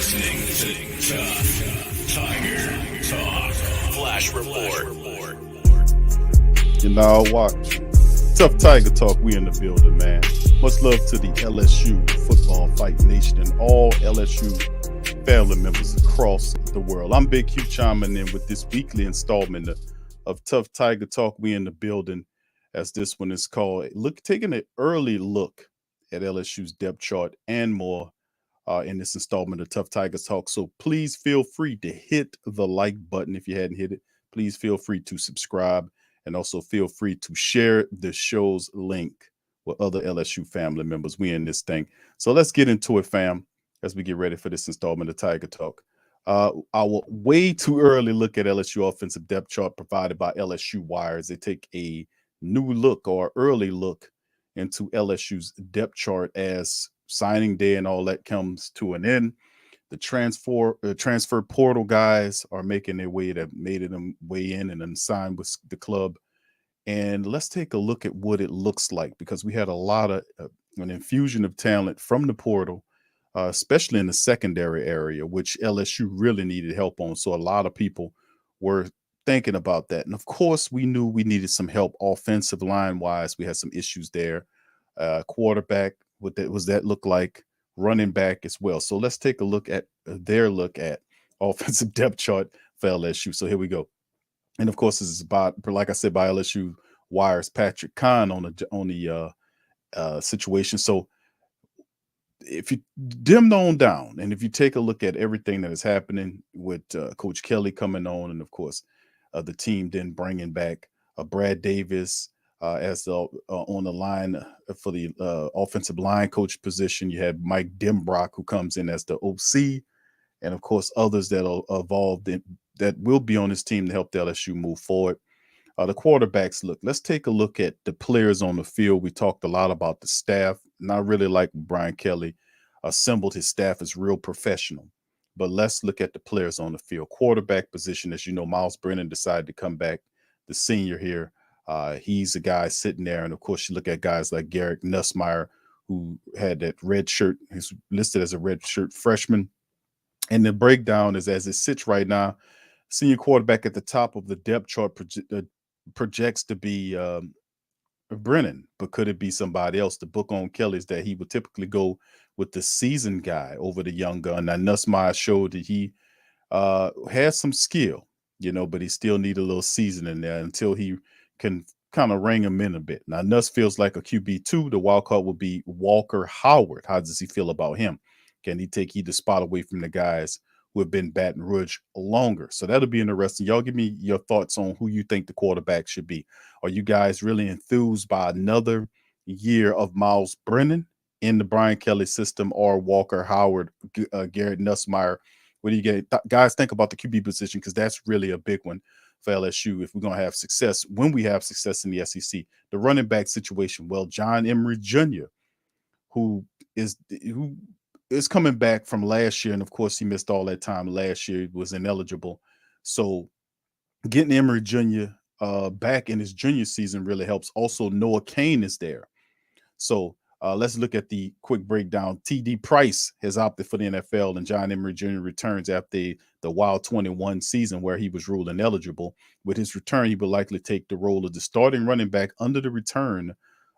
listening to Tough Tiger Talk Flash Report. You know, watch Tough Tiger Talk. We in the building, man. Much love to the LSU Football Fight Nation and all LSU family members across the world. I'm Big Q chiming in with this weekly installment of Tough Tiger Talk. We in the building, as this one is called. Taking an early look at LSU's depth chart and more in this installment of Tough Tigers Talk. So please feel free to hit the like button if you hadn't hit it. Please feel free to subscribe and also feel free to share the show's link with other LSU family members. We in this thing. So let's get into it, fam, as we get ready for this installment of Tiger Talk. Our way too early look at LSU offensive depth chart provided by LSU Wires. They take a new look or early look into LSU's depth chart as signing day and all that comes to an end. The transfer portal guys are making their way that made them way in and then signed with the club. And let's take a look at what it looks like, because we had a lot of an infusion of talent from the portal, especially in the secondary area, which LSU really needed help on. So a lot of people were thinking about that. And of course, we knew we needed some help offensive line wise. We had some issues there. Quarterback, what that look like? Running back as well. So let's take a look at their look at offensive depth chart for LSU. So here we go. And of course, this is about, like I said, by LSU Wires, Patrick Kahn on the situation. So if you dim on down and if you take a look at everything that is happening with Coach Kelly coming on, and of course the team then bringing back Brad Davis as on the line for the offensive line coach position. You had Mike Denbrock, who comes in as the OC, and of course others that are involved that will be on this team to help the LSU move forward. The quarterbacks, let's take a look at the players on the field. We talked a lot about the staff, and I really like Brian Kelly assembled his staff as real professional. But let's look at the players on the field. Quarterback position, as you know, Miles Brennan decided to come back, the senior here. He's a guy sitting there. And of course, you look at guys like Garrett Nussmeier, who had that red shirt. He's listed as a red shirt freshman. And the breakdown is, as it sits right now, senior quarterback at the top of the depth chart projects to be Brennan, but could it be somebody else? The book on Kelly is that he would typically go with the seasoned guy over the young gun. Now, Nussmeier showed that he has some skill, but he still need a little seasoning there until he can kind of ring him in a bit. Now, Nuss feels like a QB2. The wild card will be Walker Howard. How does he feel about him? Can he take either spot away from the guys who have been Baton Rouge longer? So that'll be interesting. Y'all give me your thoughts on who you think the quarterback should be. Are you guys really enthused by another year of Miles Brennan in the Brian Kelly system, or Walker Howard, Garrett Nussmeier? What do you get? Guys, think about the QB position, because that's really a big one for LSU if we're going to have success, when we have success in the SEC. The running back situation, well, John Emery Jr., who is coming back from last year, and of course he missed all that time last year, was ineligible. So getting Emery Jr. Back in his junior season really helps. Also, Noah Cain is there. So let's look at the quick breakdown. TD Price has opted for the NFL, and John Emery Jr. returns after the Wild 21 season where he was ruled ineligible. With his return, he will likely take the role of the starting running back under the return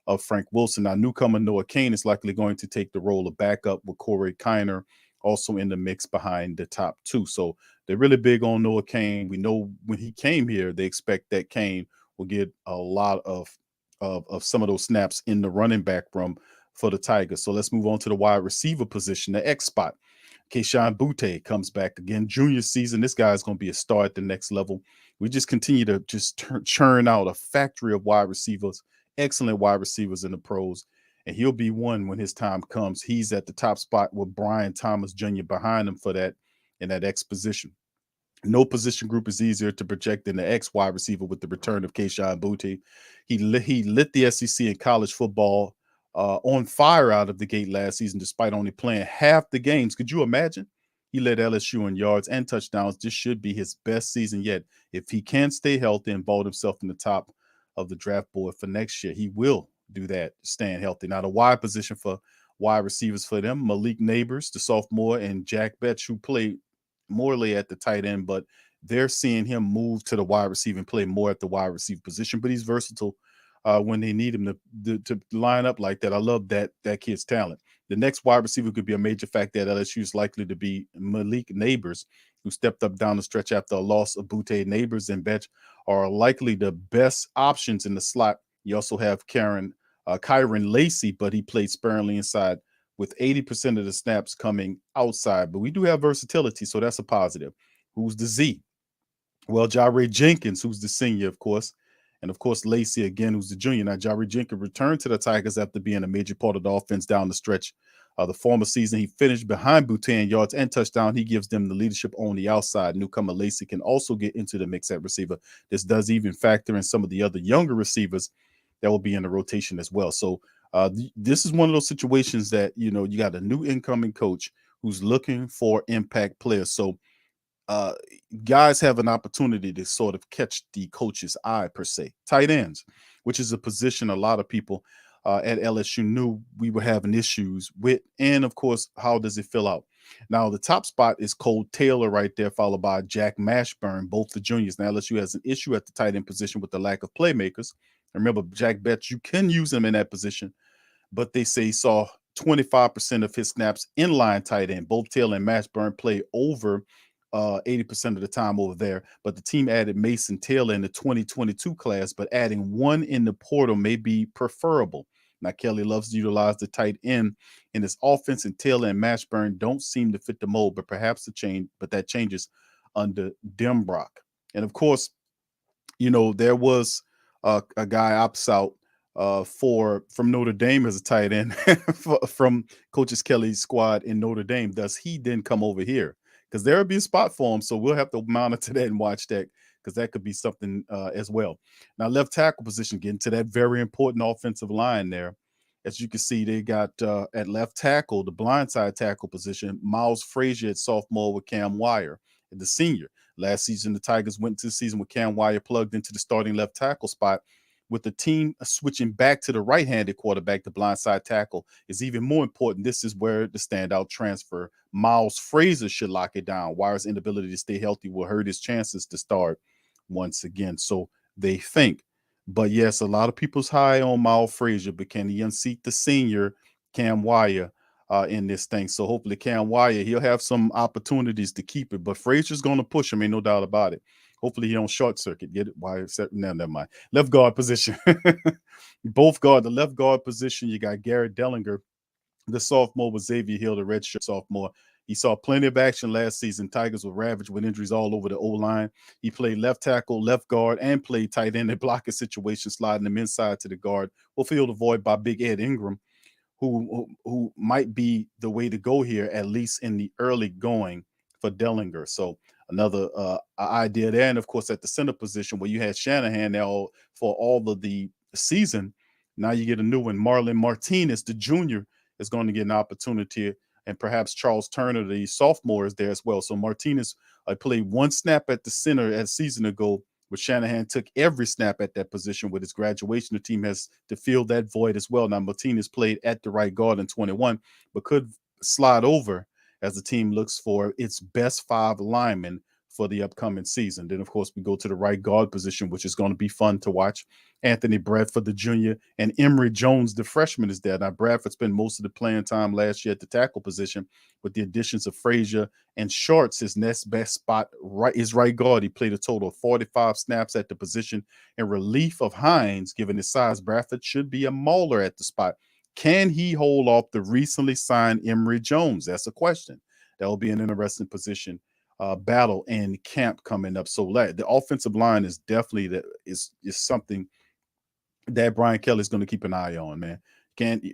of Frank Wilson. Now, newcomer Noah Cain is likely going to take the role of backup, with Corey Kiner also in the mix behind the top two. So they're really big on Noah Cain. We know when he came here, they expect that Cain will get a lot of some of those snaps in the running back room for the Tigers. So let's move on to the wide receiver position, the X spot. Kayshon Boute comes back again, junior season. This guy is going to be a star at the next level. We just continue to just churn out a factory of wide receivers, excellent wide receivers in the pros, and he'll be one when his time comes. He's at the top spot with Brian Thomas Jr. behind him for that in that X position. No position group is easier to project than the X wide receiver with the return of Kayshon Boute. He lit the SEC in college football on fire out of the gate last season, despite only playing half the games. Could you imagine? He led LSU in yards and touchdowns. This should be his best season yet. If he can stay healthy and vault himself in the top of the draft board for next year, he will do that, staying healthy. Now, the wide position for wide receivers for them. Malik Neighbors, the sophomore, and Jack Betch, who played Morley at the tight end, but they're seeing him move to the wide receiver and play more at the wide receiver position. But he's versatile when they need him to line up like that. I love that kid's talent. The next wide receiver could be a major factor at LSU is likely to be Malik Neighbors, who stepped up down the stretch after a loss of Boute. Neighbors and Betch are likely the best options in the slot. You also have Kyron Lacey, but he played sparingly inside with 80% of the snaps coming outside. But we do have versatility, so that's a positive. Who's the Z? Well, Jare Jenkins, who's the senior, of course. And, of course, Lacey, again, who's the junior. Now, Jare Jenkins returned to the Tigers after being a major part of the offense down the stretch. The former season, he finished behind Boute in yards and touchdown. He gives them the leadership on the outside. Newcomer Lacey can also get into the mix at receiver. This does even factor in some of the other younger receivers that will be in the rotation as well. So this is one of those situations that, you got a new incoming coach who's looking for impact players. So guys have an opportunity to sort of catch the coach's eye, per se. Tight ends, which is a position a lot of people at LSU knew we were having issues with. And, of course, how does it fill out? Now, the top spot is Cole Taylor right there, followed by Jack Mashburn, both the juniors. Now, LSU has an issue at the tight end position with the lack of playmakers. Remember, Jack Betts, you can use him in that position, but they say he saw 25% of his snaps inline tight end. Both Taylor and Mashburn play over 80% of the time over there, but the team added Mason Taylor in the 2022 class, but adding one in the portal may be preferable. Now, Kelly loves to utilize the tight end in his offense, and Taylor and Mashburn don't seem to fit the mold, but perhaps that changes under Denbrock. And of course, there was a guy opts out from Notre Dame as a tight end from Coaches Kelly's squad in Notre Dame. Does he then come over here? Because there will be a spot for him, so we'll have to monitor that and watch that, because that could be something as well. Now, left tackle position, getting to that very important offensive line there. As you can see, they got at left tackle, the blindside tackle position, Miles Frazier at sophomore with Cam Wire at the senior. Last season, the Tigers went into the season with Cam Wire plugged into the starting left tackle spot. With the team switching back to the right-handed quarterback, the blindside tackle is even more important. This is where the standout transfer, Miles Frazier, should lock it down. Wire's inability to stay healthy will hurt his chances to start once again, so they think. But yes, a lot of people's high on Miles Frazier, but can he unseat the senior Cam Wire in this thing? So hopefully Cam Wire, he'll have some opportunities to keep it, but Frazier's going to push him, ain't no doubt about it. Hopefully he don't short circuit. Get it? Why? No, never mind. Left guard position. Both guard. The left guard position, you got Garrett Dellinger, the sophomore, with Xavier Hill, the redshirt sophomore. He saw plenty of action last season. Tigers were ravaged with injuries all over the O-line. He played left tackle, left guard, and played tight end in blocking situations, sliding them inside to the guard. Will fill the void by Big Ed Ingram, who might be the way to go here, at least in the early going for Dellinger. So another idea there. And, of course, at the center position where you had Shanahan now for all of the season, now you get a new one. Marlon Martinez, the junior, is going to get an opportunity, and perhaps Charles Turner, the sophomore, is there as well. So Martinez played one snap at the center a season ago, but Shanahan took every snap at that position. With his graduation, the team has to fill that void as well. Now, Martinez played at the right guard in 21, but could slide over as the team looks for its best 5 linemen for the upcoming season. Then, of course, we go to the right guard position, which is going to be fun to watch. Anthony Bradford, the junior, and Emory Jones, the freshman, is there. Now, Bradford spent most of the playing time last year at the tackle position. With the additions of Frazier and Shorts, his next best spot is right guard. He played a total of 45 snaps at the position in relief of Hines. Given his size, Bradford should be a mauler at the spot. Can he hold off the recently signed Emory Jones? That's a question. That will be an interesting position battle in camp coming up. So the offensive line is definitely is something that Brian Kelly is going to keep an eye on, man.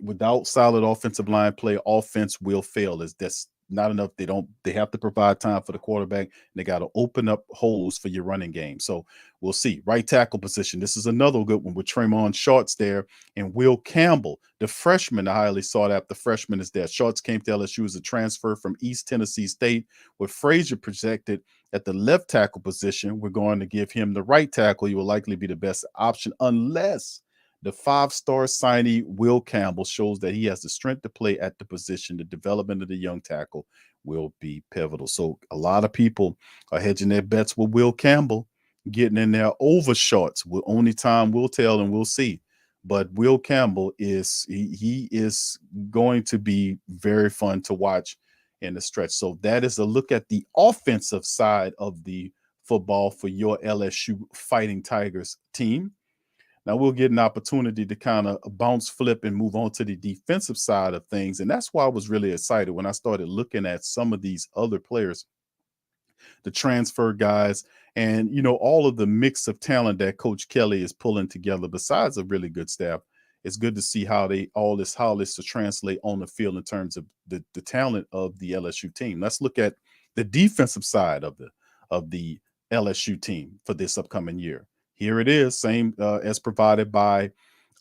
Without solid offensive line play, offense will fail. That's not enough. They have to provide time for the quarterback, and they got to open up holes for your running game. So we'll see. Right tackle position. This is another good one with Tremont Shorts there, and Will Campbell, the freshman, the highly sought after freshman, is there. Shorts came to LSU as a transfer from East Tennessee State, with Frazier projected at the left tackle position. We're going to give him the right tackle. He will likely be the best option unless The 5-star signee, Will Campbell, shows that he has the strength to play at the position. The development of the young tackle will be pivotal. So a lot of people are hedging their bets with Will Campbell getting in there over shorts. Only time will tell, and we'll see. But Will Campbell he is going to be very fun to watch in the stretch. So that is a look at the offensive side of the football for your LSU Fighting Tigers team. Now we'll get an opportunity to kind of bounce, flip, and move on to the defensive side of things. And that's why I was really excited when I started looking at some of these other players, the transfer guys, and all of the mix of talent that Coach Kelly is pulling together. Besides a really good staff, it's good to see how this to translate on the field in terms of the talent of the LSU team. Let's look at the defensive side of the LSU team for this upcoming year. Here it is, same as provided by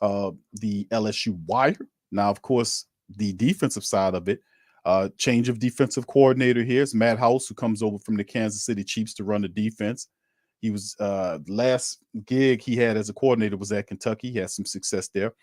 the LSU Wire. Now, of course, the defensive side of it, change of defensive coordinator here is Matt House, who comes over from the Kansas City Chiefs to run the defense. He was last gig he had as a coordinator was at Kentucky. He had some success there.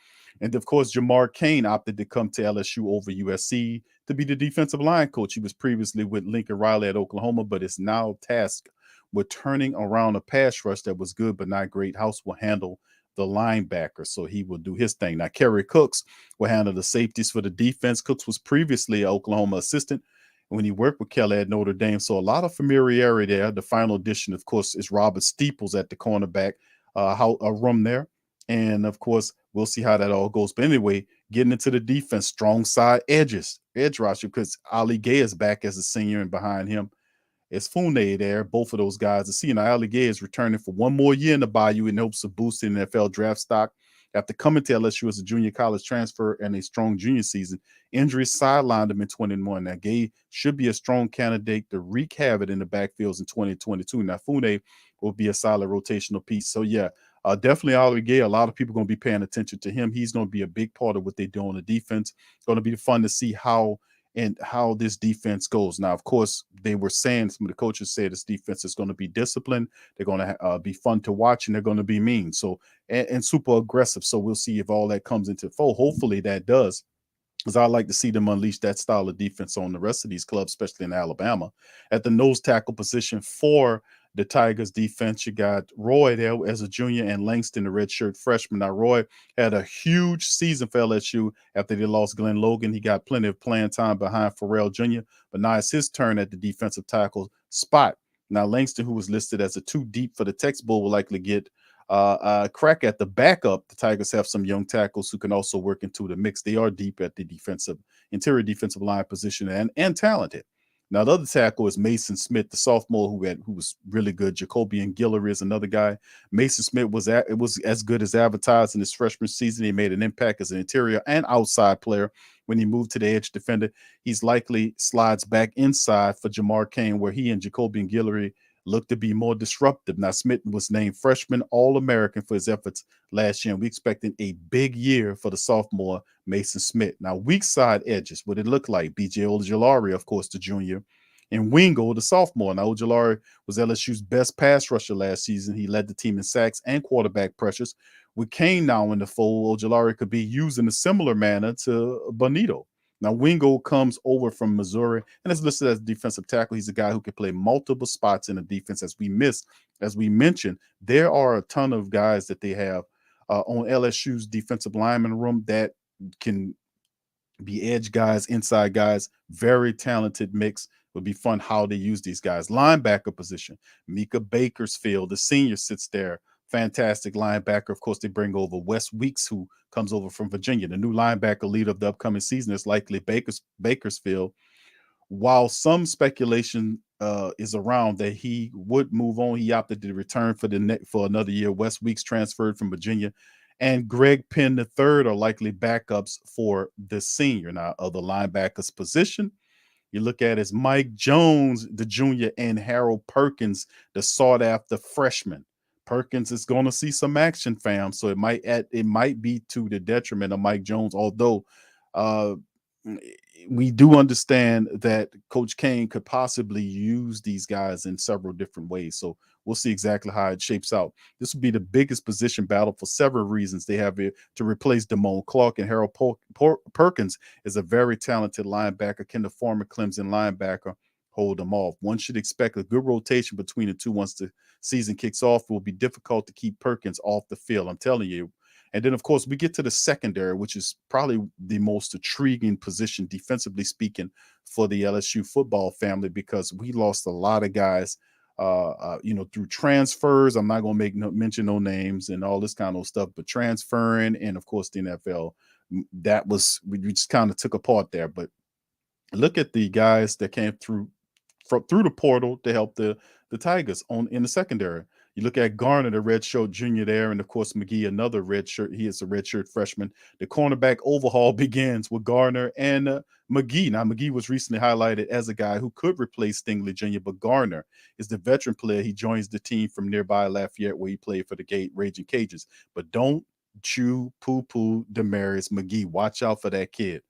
And of course, Jamar Cain opted to come to LSU over USC to be the defensive line coach. He was previously with Lincoln Riley at Oklahoma, but is now tasked with turning around a pass rush that was good but not great. House will handle the linebacker, so he will do his thing. Now, Kerry Cooks will handle the safeties for the defense. Cooks was previously an Oklahoma assistant when he worked with Kelly at Notre Dame, so a lot of familiarity there. The final addition, of course, is Robert Steeples at the cornerback room there. And, of course, we'll see how that all goes. But anyway, getting into the defense, strong side edge rusher, because Ali Gay is back as a senior, and behind him is Fune there, both of those guys. The senior Ali Gay is returning for one more year in the Bayou in hopes of boosting NFL draft stock. After coming to LSU as a junior college transfer and a strong junior season, injuries sidelined him in 2021. Now, Gay should be a strong candidate to wreak havoc in the backfields in 2022. Now, Fune will be a solid rotational piece. So, yeah, definitely Ali Gay. A lot of people are going to be paying attention to him. He's going to be a big part of what they do on the defense. It's going to be fun to see how this defense goes. Now, of course, they were saying, some of the coaches said this defense is going to be disciplined. They're going to be fun to watch, and they're going to be mean. So, and super aggressive. So we'll see if all that comes into fold. Hopefully that does, because I like to see them unleash that style of defense on the rest of these clubs, especially in Alabama. At the nose tackle position for the Tigers defense, you got Roy there as a junior and Langston, the redshirt freshman. Now, Roy had a huge season for LSU after they lost Glenn Logan. He got plenty of playing time behind Farrell Jr., but now it's his turn at the defensive tackle spot. Now, Langston, who was listed as a 2 deep for the Tex Bowl, will likely get a crack at the backup. The Tigers have some young tackles who can also work into the mix. They are deep at the interior defensive line position and talented. Now, the other tackle is Mason Smith, the sophomore who was really good. Jacobian Guillory is another guy. Mason Smith was as good as advertised in his freshman season. He made an impact as an interior and outside player. When he moved to the edge defender, he's likely slides back inside for Jamar Cain, where he and Jacobian Guillory look to be more disruptive. Now, Smith was named freshman All-American for his efforts last year, and we expecting a big year for the sophomore Mason Smith. Now, weak side edges, what it looked like. B.J. Ojulari, of course, the junior, and Wingo, the sophomore. Now, Ojulari was LSU's best pass rusher last season. He led the team in sacks and quarterback pressures. With Cain now in the fold, Ojulari could be used in a similar manner to Bonito. Now, Wingo comes over from Missouri and is listed as a defensive tackle. He's a guy who can play multiple spots in the defense. As we mentioned, there are a ton of guys that they have on LSU's defensive lineman room that can be edge guys, inside guys, very talented mix. Would be fun how they use these guys. Linebacker position, Mika Bakersfield, the senior, sits there. Fantastic linebacker. Of course, they bring over Wes Weeks, who comes over from Virginia. The new linebacker leader of the upcoming season is likely Bakersfield. While some speculation is around that he would move on, he opted to return for another year. Wes Weeks transferred from Virginia, and Greg Penn III are likely backups for the senior. Now, of the linebackers position, you look at is Mike Jones, the junior, and Harold Perkins, the sought-after freshman. Perkins is going to see some action, fam. So it might be to the detriment of Mike Jones, although we do understand that Coach Kane could possibly use these guys in several different ways. So we'll see exactly how it shapes out. This will be the biggest position battle for several reasons. They have it to replace Damone Clark, and Harold Perkins is a very talented linebacker. Can the former Clemson linebacker hold them off? One should expect a good rotation between the two once the season kicks off. It will be difficult to keep Perkins off the field, I'm telling you. And then, of course, we get to the secondary, which is probably the most intriguing position, defensively speaking, for the LSU football family, because we lost a lot of guys, through transfers. I'm not going to mention no names and all this kind of stuff, but transferring, and of course the NFL, we just kind of took apart there. But look at the guys that came through the portal to help the Tigers in the secondary. You look at Garner, the redshirt junior there, and of course McGee, another redshirt. He is a redshirt freshman. The cornerback overhaul begins with Garner and McGee. Now, McGee was recently highlighted as a guy who could replace Stingley Jr., but Garner is the veteran player. He joins the team from nearby Lafayette, where he played for the Raging Cajuns. But don't chew poo-poo Demarius McGee. Watch out for that kid.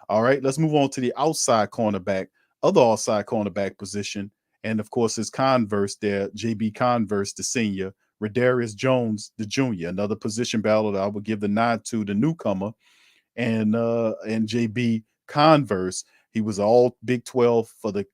All right, let's move on to the other outside cornerback position. And of course, his Converse there, JB Converse, the senior, Radarius Jones, the junior. Another position battle that I would give the nod to the newcomer, and JB Converse. He was all Big 12 for the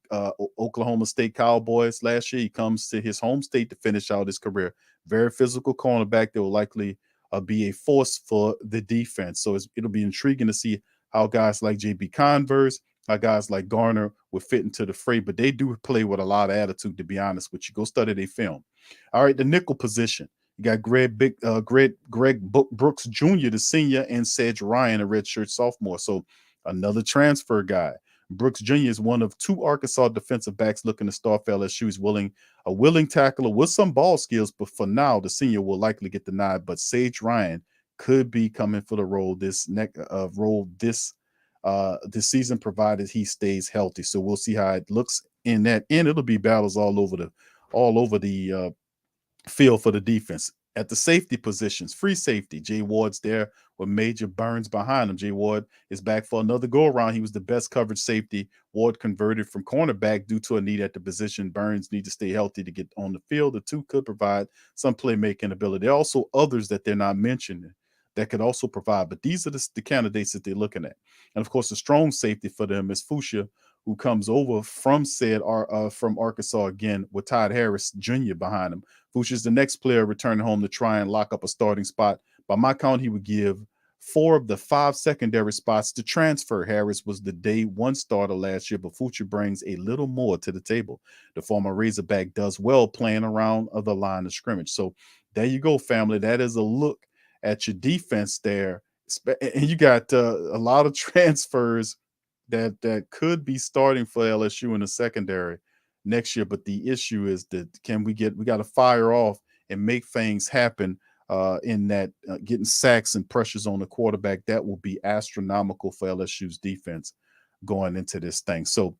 Oklahoma State Cowboys last year. He comes to his home state to finish out his career. Very physical cornerback that will likely be a force for the defense. So it'll be intriguing to see how guys like JB Converse, how guys like Garner would fit into the fray, but they do play with a lot of attitude, to be honest with you. Go study their film. All right, the nickel position. You got Greg Brooks Jr., the senior, and Sedge Ryan, a redshirt sophomore. So another transfer guy. Brooks Jr. is one of two Arkansas defensive backs looking to start for LSU. He's a willing tackler with some ball skills, but for now, the senior will likely get the nod. But Sedge Ryan could be coming for the role this season, provided he stays healthy. So we'll see how it looks in that. And it'll be battles all over the field for the defense. At the safety positions, free safety, Jay Ward's there with Major Burns behind him. Jay Ward is back for another go-around. He was the best coverage safety. Ward converted from cornerback due to a need at the position. Burns need to stay healthy to get on the field. The two could provide some playmaking ability. There are also others that they're not mentioning that could also provide, but these are the candidates that they're looking at. And of course, the strong safety for them is Fuchsia, who comes over from Arkansas again, with Todd Harris Jr. behind him. Fuchsia is the next player returning home to try and lock up a starting spot. By my count, he would give 4 of the 5 secondary spots to transfer. Harris was the day 1 starter last year, but Fuchsia brings a little more to the table. The former Razorback does well playing around the line of scrimmage. So there you go, family. That is a look at your defense there. And you got a lot of transfers that could be starting for LSU in the secondary next year. But the issue is that we got to fire off and make things happen in that getting sacks and pressures on the quarterback. That will be astronomical for LSU's defense going into this thing. So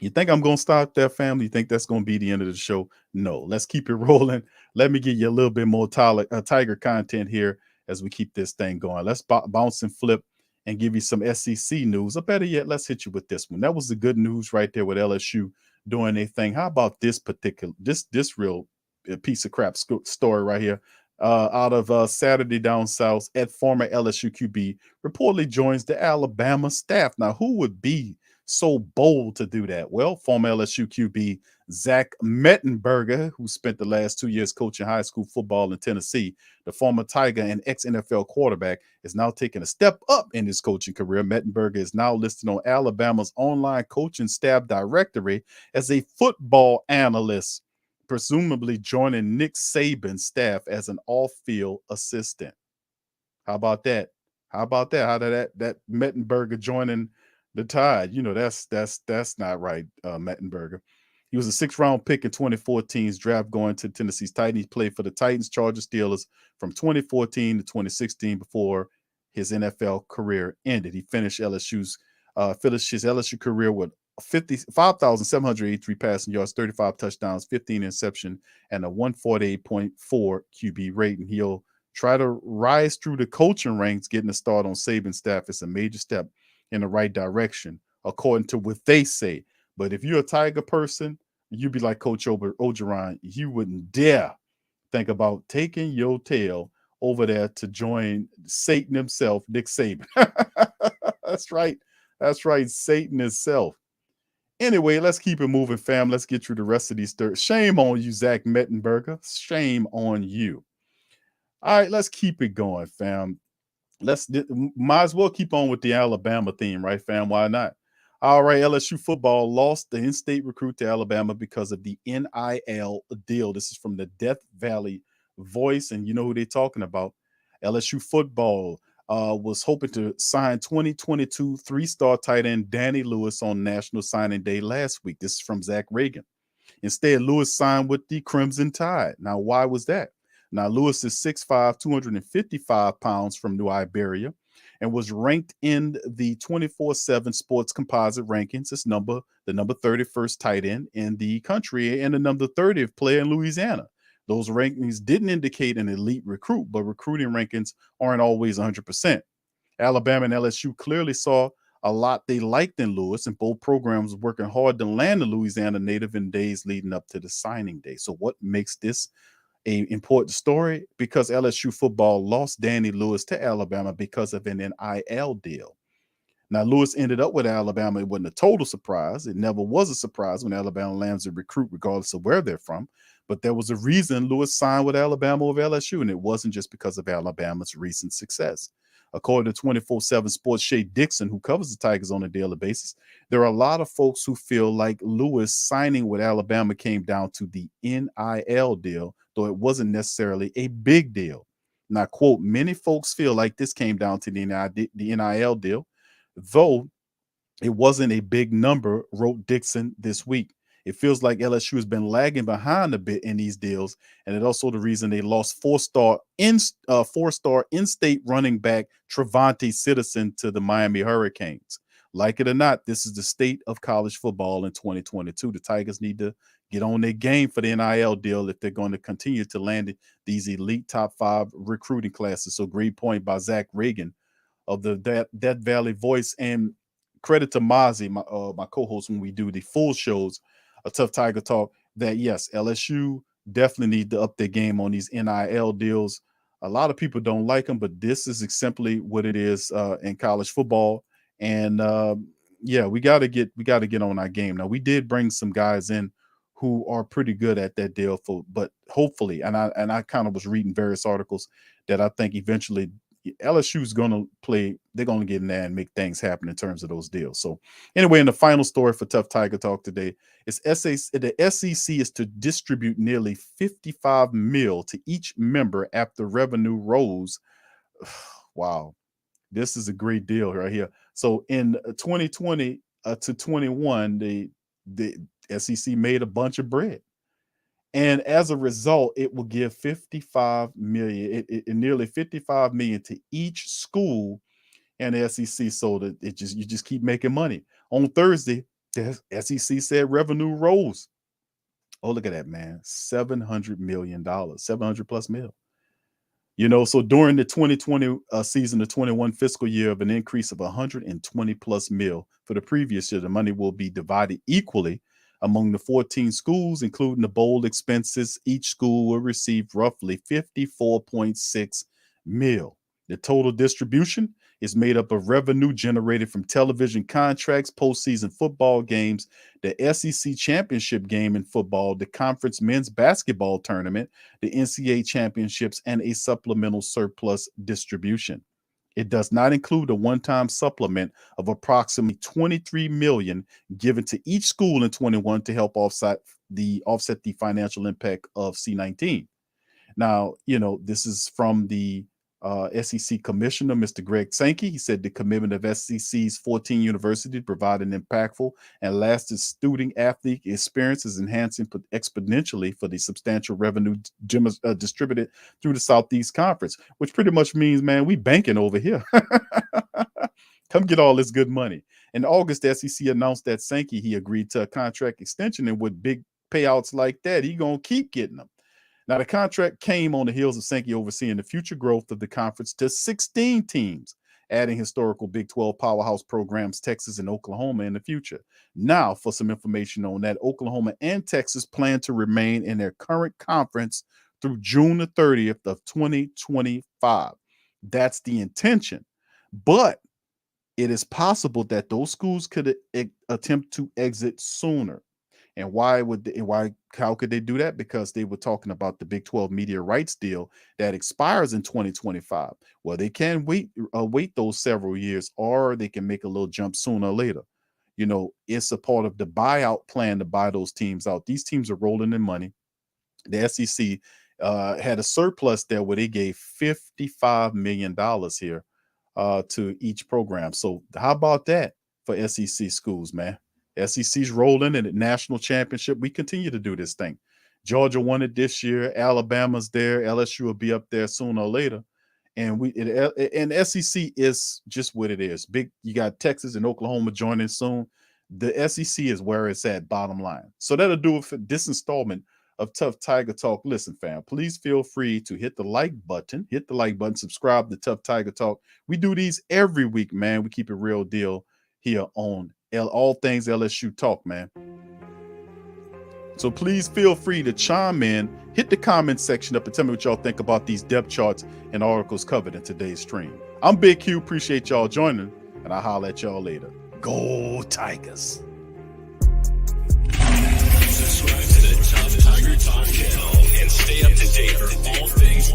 you think I'm going to stop there, family? You think that's going to be the end of the show? No, let's keep it rolling. Let me give you a little bit more Tiger content here as we keep this thing going. Let's bounce and flip and give you some SEC news. Or better yet, let's hit you with this one. That was the good news right there with LSU doing their thing. How about this real piece of crap story right here? Out of Saturday Down South, at former LSU QB reportedly joins the Alabama staff. Now, who would be so bold to do that? Well, former LSU QB Zach Mettenberger, who spent the last 2 years coaching high school football in Tennessee, the former Tiger and ex-NFL quarterback, is now taking a step up in his coaching career. Mettenberger is now listed on Alabama's online coaching staff directory as a football analyst, presumably joining Nick Saban's staff as an off-field assistant. How about that? How did that Mettenberger joining the Tide? You know, that's not right, Mettenberger. He was a 6th round pick in 2014's draft going to Tennessee's Titans. He played for the Titans, Chargers, Steelers from 2014 to 2016 before his NFL career ended. He finished his LSU career with 5,783 passing yards, 35 touchdowns, 15 interceptions, and a 148.4 QB rating. He'll try to rise through the coaching ranks. Getting a start on Saban's staff is a major step in the right direction, according to what they say. But if you're a Tiger person, you'd be like Coach Ogeron. You wouldn't dare think about taking your tail over there to join Satan himself, Nick Saban. That's right. That's right. Satan himself. Anyway, let's keep it moving, fam. Let's get through the rest of these stories. Shame on you, Zach Mettenberger. Shame on you. All right, let's keep it going, fam. Might as well keep on with the Alabama theme, right, fam? Why not? All right, LSU football lost the in-state recruit to Alabama because of the NIL deal. This is from the Death Valley Voice, and you know who they're talking about. LSU football was hoping to sign 2022 three-star tight end Danny Lewis on National Signing Day last week. This is from Zach Reagan. Instead, Lewis signed with the Crimson Tide. Now, why was that? Now, Lewis is 6'5", 255 pounds from New Iberia and was ranked in the 24/7 Sports Composite rankings as the number 31st tight end in the country and the number 30th player in Louisiana. Those rankings didn't indicate an elite recruit, but recruiting rankings aren't always 100%. Alabama and LSU clearly saw a lot they liked in Lewis, and both programs were working hard to land the Louisiana native in days leading up to the signing day. So what makes this an important story? Because LSU football lost Danny Lewis to Alabama because of an NIL deal. Now, Lewis ended up with Alabama. It wasn't a total surprise. It never was a surprise when Alabama lands a recruit, regardless of where they're from. But there was a reason Lewis signed with Alabama over LSU, and it wasn't just because of Alabama's recent success. According to 24/7 Sports' Shay Dixon, who covers the Tigers on a daily basis, there are a lot of folks who feel like Lewis signing with Alabama came down to the NIL deal, though it wasn't necessarily a big deal. Now, quote, many folks feel like this came down to the NIL deal, though it wasn't a big number, wrote Dixon this week. It feels like LSU has been lagging behind a bit in these deals, and it's also the reason they lost four-star in-state running back Trevante Citizen to the Miami Hurricanes. Like it or not, this is the state of college football in 2022. The Tigers need to get on their game for the NIL deal if they're going to continue to land these elite top 5 recruiting classes. So great point by Zach Reagan of the Death Valley Voice, and credit to Mozzie, my co-host, when we do the full shows, a Tough Tiger Talk, that yes, LSU definitely need to up their game on these NIL deals. A lot of people don't like them, but this is simply what it is in college football. And yeah, we got to get on our game. Now, we did bring some guys in who are pretty good at that deal, but hopefully, and I kind of was reading various articles that I think eventually LSU is going to play. They're going to get in there and make things happen in terms of those deals. So anyway, in the final story for Tough Tiger Talk today, the SEC is to distribute nearly 55 mil to each member after revenue rose. Wow, this is a great deal right here. So in 2020 to 21, the SEC made a bunch of bread. And as a result, it will give 55 million, nearly 55 million to each school and the SEC, so that you just keep making money. On Thursday, the SEC said revenue rose. Oh, look at that, man. $700 million, 700 plus mil. You know, so during the 2020 season, the 21 fiscal year, of an increase of 120 plus mil for the previous year, the money will be divided equally among the 14 schools, including the bowl expenses. Each school will receive roughly 54.6 mil. The total distribution is made up of revenue generated from television contracts, postseason football games, the SEC championship game in football, the conference men's basketball tournament, the NCAA championships, and a supplemental surplus distribution. It does not include a one-time supplement of approximately 23 million given to each school in 21 to help offset the financial impact of C19. Now, you know, this is from the SEC Commissioner, Mr. Greg Sankey. He said the commitment of SEC's 14 universities to provide an impactful and lasting student-athlete experience is enhancing exponentially for the substantial revenue distributed through the Southeast Conference, which pretty much means, man, we banking over here. Come get all this good money. In August, the SEC announced that Sankey, he agreed to a contract extension, and with big payouts like that, he going to keep getting them. Now, the contract came on the heels of Sankey overseeing the future growth of the conference to 16 teams adding historical Big 12 powerhouse programs, Texas and Oklahoma, in the future. Now, for some information on that, Oklahoma and Texas plan to remain in their current conference through June the 30th of 2025. That's the intention. But it is possible that those schools could attempt to exit sooner. And how could they do that? Because they were talking about the Big 12 media rights deal that expires in 2025. Well, they can wait those several years, or they can make a little jump sooner or later. You know, it's a part of the buyout plan to buy those teams out. These teams are rolling in money. The SEC had a surplus there where they gave $55 million here to each program. So how about that for SEC schools, man? SEC's rolling in the national championship. We continue to do this thing. Georgia won it this year. Alabama's there. LSU will be up there sooner or later. And SEC is just what it is. Big. You got Texas and Oklahoma joining soon. The SEC is where it's at, bottom line. So that'll do it for this installment of Tough Tiger Talk. Listen, fam, please feel free to hit the like button. Subscribe to Tough Tiger Talk. We do these every week, man. We keep it real deal here on All Things LSU Talk, man. So please feel free to chime in, hit the comment section up, and tell me what y'all think about these depth charts and articles covered in today's stream. I'm Big Q. Appreciate y'all joining, and I'll holler at y'all later. Go Tigers! Subscribe to the Tough Tiger Talk channel and stay up to date for all things